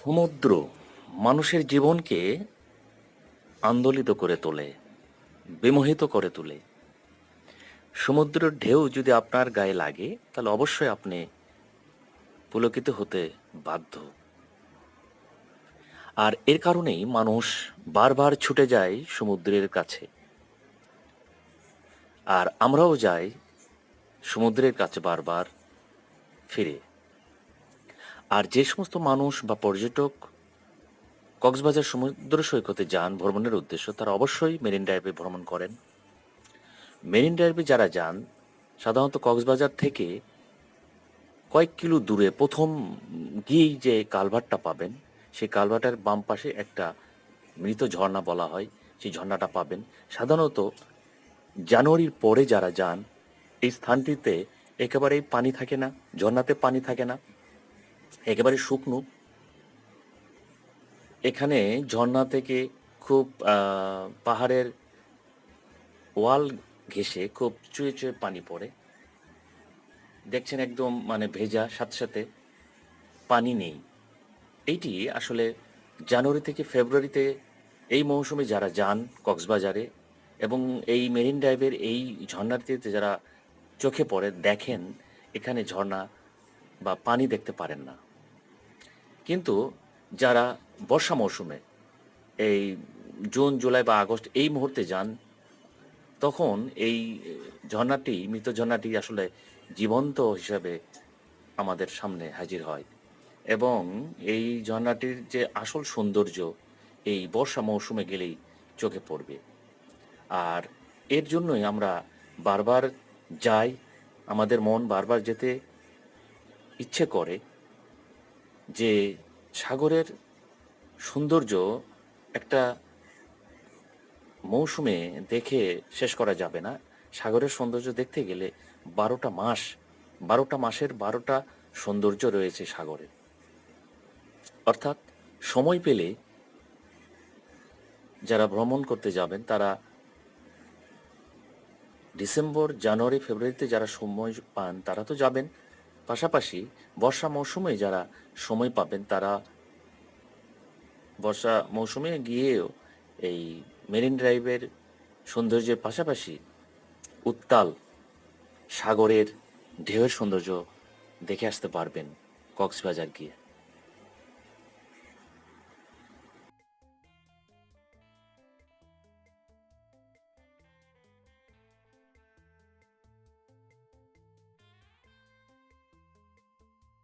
সমুদ্র মানুষের জীবনকে আন্দোলিত করে তোলে, বিমোহিত করে তোলে। সমুদ্রের ঢেউ যদি আপনার গায়ে লাগে তাহলে অবশ্যই আপনি পুলকিত হতে বাধ্য। আর এর কারণেই মানুষ বারবার ছুটে যায় সমুদ্রের কাছে। আর আমরাও যাই সমুদ্রের কাছে বারবার ফিরে। আর যে সমস্ত মানুষ বা পর্যটক কক্সবাজার সমুদ্র সৈকতে যান ভ্রমণের উদ্দেশ্য, তারা অবশ্যই মেরিন ড্রাইভে ভ্রমণ করেন। মেরিন ড্রাইভে যারা যান সাধারণত কক্সবাজার থেকে কয়েক কিলো দূরে প্রথম গিয়েই যে কালভার্টটা পাবেন, সেই কালভার্টের বাম পাশে একটা মৃত ঝর্ণা বলা হয়, সেই ঝর্ণাটা পাবেন। সাধারণত জানুয়ারির পরে যারা যান এই স্থানটিতে একেবারেই পানি থাকে না, ঝর্ণাতে পানি থাকে না, একেবারে শুকনো। এখানে ঝর্ণা থেকে খুব পাহাড়ের ওয়াল ঘেঁষে খুব চুয়ে চুয়ে পানি পড়ে। দেখছেন একদম মানে ভেজা, সাথে সাথে পানি নেই। এইটি আসলে জানুয়ারি থেকে ফেব্রুয়ারিতে এই মৌসুমে যারা যান কক্সবাজারে এবং এই মেরিন ড্রাইভের এই ঝর্ণাটিতে যারা চোখে পড়ে দেখেন, এখানে ঝর্ণা বা পানি দেখতে পারেন না। কিন্তু যারা বর্ষা মৌসুমে এই জুন জুলাই বা আগস্ট এই মুহূর্তে যান, তখন এই ঝর্ণাটি, মৃত ঝর্ণাটি আসলে জীবন্ত হিসাবে আমাদের সামনে হাজির হয়। এবং এই ঝর্ণাটির যে আসল সৌন্দর্য এই বর্ষা মৌসুমে গেলেই চোখে পড়বে। আর এর জন্যই আমরা বারবার যাই, আমাদের মন বারবার যেতে ইচ্ছে করে। যে সাগরের সৌন্দর্য একটা মৌসুমে দেখে শেষ করা যাবে না। সাগরের সৌন্দর্য দেখতে গেলে ১২টা মাস, ১২টা মাসের ১২টা সৌন্দর্য রয়েছে সাগরে। অর্থাৎ সময় পেলে যারা ভ্রমণ করতে যাবেন তারা ডিসেম্বর, জানুয়ারি, ফেব্রুয়ারিতে যারা সময় পান তারা তো যাবেন। পাশাপাশি বর্ষা মৌসুমে যারা সময় পাবেন তারা বর্ষা মৌসুমে গিয়েও এই মেরিন ড্রাইভের সৌন্দর্যের পাশাপাশি উত্তাল সাগরের ঢেউয়ের সৌন্দর্য দেখে আসতে পারবেন কক্সবাজার গিয়ে।